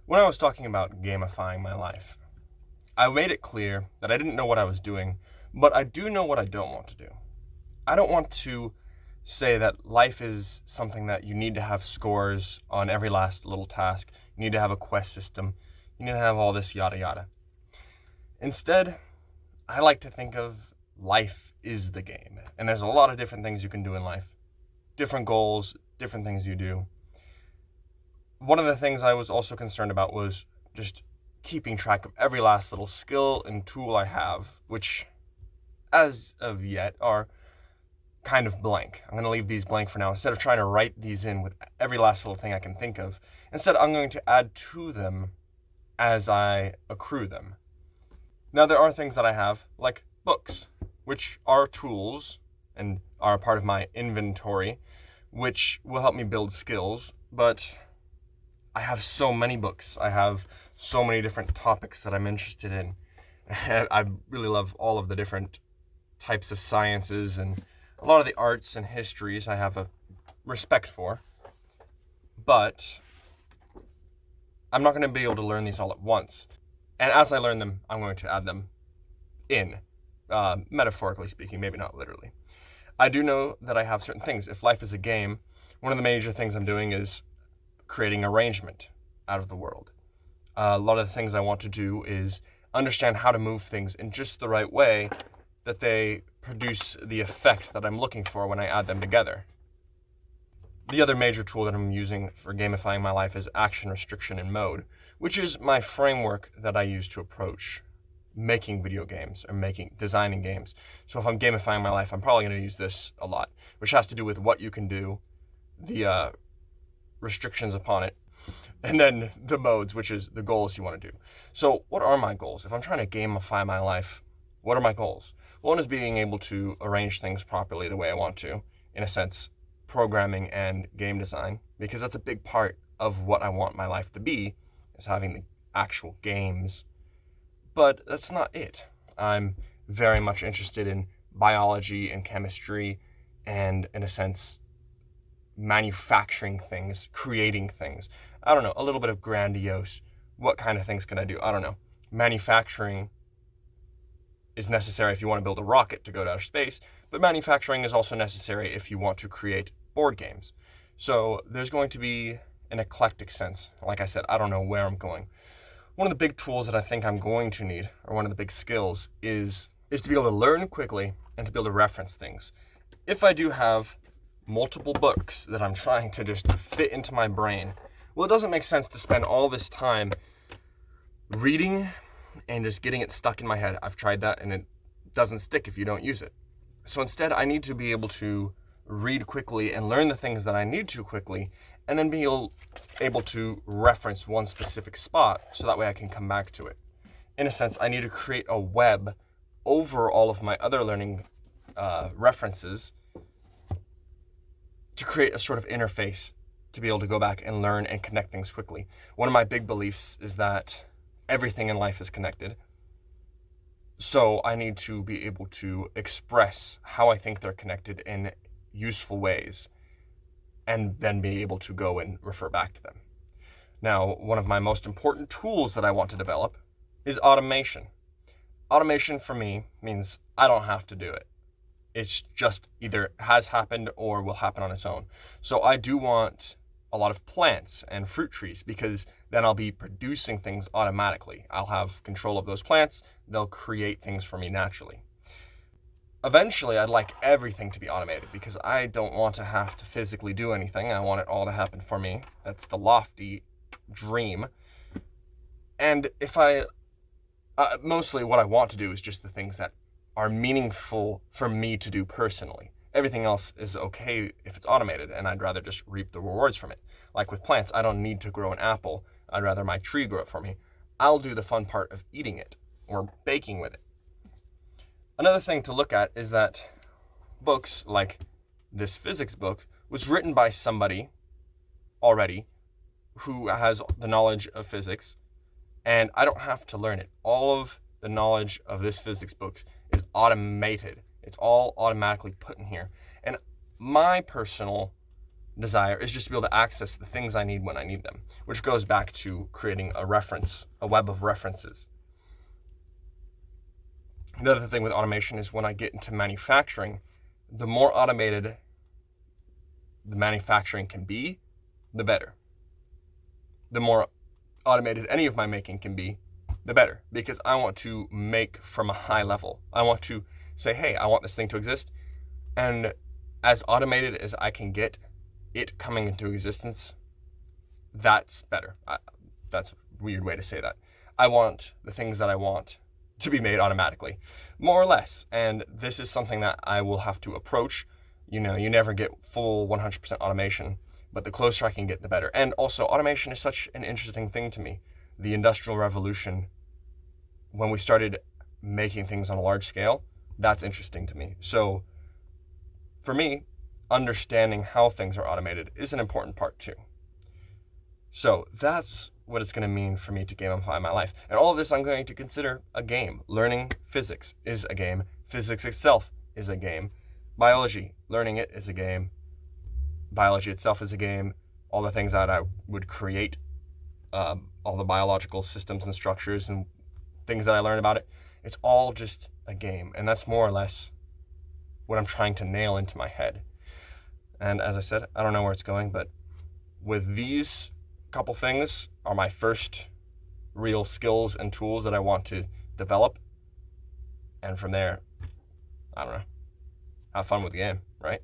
When I was talking about gamifying my life, I made it clear that I didn't know what I was doing, but I do know what I don't want to do. I don't want to say that life is something that you need to have scores on every last little task, you need to have a quest system, you need to have all this yada yada. Instead, I like to think of life is the game, and there's a lot of different things you can do in life, different goals, different things you do. One of the things I was also concerned about was just keeping track of every last little skill and tool I have, which as of yet are kind of blank. I'm going to leave these blank for now. Instead of trying to write these in with every last little thing I can think of, instead I'm going to add to them as I accrue them. Now there are things that I have, like books, which are tools and are a part of my inventory, which will help me build skills, but I have so many books. I have so many different topics that I'm interested in. I really love all of the different types of sciences and a lot of the arts and histories I have a respect for. But I'm not going to be able to learn these all at once. And as I learn them, I'm going to add them in, metaphorically speaking, maybe not literally. I do know that I have certain things. If life is a game, one of the major things I'm doing is creating arrangement out of the world. A lot of the things I want to do is understand how to move things in just the right way that they produce the effect that I'm looking for when I add them together. The other major tool that I'm using for gamifying my life is action, restriction, and mode, which is my framework that I use to approach making video games or designing games. So if I'm gamifying my life, I'm probably going to use this a lot, which has to do with what you can do, the restrictions upon it, and then the modes, which is the goals you want to do. So what are my goals? If I'm trying to gamify my life, what are my goals? One is being able to arrange things properly the way I want to, in a sense, programming and game design, because that's a big part of what I want my life to be, is having the actual games. But that's not it. I'm very much interested in biology and chemistry and, in a sense, manufacturing things, creating things. I don't know, a little bit of grandiose. What kind of things can I do? I don't know. Manufacturing is necessary if you want to build a rocket to go to outer space, but manufacturing is also necessary if you want to create board games. So there's going to be an eclectic sense. Like I said, I don't know where I'm going. One of the big tools that I think I'm going to need, or one of the big skills, is to be able to learn quickly and to be able to reference things. If I do have multiple books that I'm trying to just fit into my brain, well, it doesn't make sense to spend all this time reading and just getting it stuck in my head. I've tried that and it doesn't stick if you don't use it. So instead, I need to be able to read quickly and learn the things that I need to quickly, and then be able to reference one specific spot so that way I can come back to it. In a sense, I need to create a web over all of my other learning references to create a sort of interface to be able to go back and learn and connect things quickly. One of my big beliefs is that everything in life is connected. So I need to be able to express how I think they're connected in useful ways, and then be able to go and refer back to them. Now, one of my most important tools that I want to develop is automation. Automation for me means I don't have to do it. It's just either has happened or will happen on its own. So I do want a lot of plants and fruit trees, because then I'll be producing things automatically. I'll have control of those plants. They'll create things for me naturally. Eventually, I'd like everything to be automated, because I don't want to have to physically do anything. I want it all to happen for me. That's the lofty dream. And if mostly what I want to do is just the things that are meaningful for me to do personally. Everything else is okay if it's automated, and I'd rather just reap the rewards from it. Like with plants, I don't need to grow an apple. I'd rather my tree grow it for me. I'll do the fun part of eating it or baking with it. Another thing to look at is that books like this physics book was written by somebody already who has the knowledge of physics, and I don't have to learn it. All of the knowledge of this physics book is automated. It's all automatically put in here. And my personal desire is just to be able to access the things I need when I need them, which goes back to creating a web of references. The other thing with automation is when I get into manufacturing, the more automated the manufacturing can be, the better. The more automated any of my making can be, the better, because I want to make from a high level. I want to say, hey, I want this thing to exist, and as automated as I can get it coming into existence, that's better. That's a weird way to say that. I want the things that I want to be made automatically, more or less. And this is something that I will have to approach. You never get full 100% automation, but the closer I can get, the better. And also, automation is such an interesting thing to me. The Industrial Revolution, when we started making things on a large scale, that's interesting to me. So for me, understanding how things are automated is an important part too. So that's what it's going to mean for me to gamify my life. And all of this I'm going to consider a game. Learning physics is a game. Physics itself is a game. Biology, learning it is a game. Biology itself is a game. All the things that I would create, all the biological systems and structures and things that I learn about it, it's all just a game. And that's more or less what I'm trying to nail into my head. And as I said, I don't know where it's going, but with these couple things are my first real skills and tools that I want to develop. And from there, I don't know, have fun with the game, right?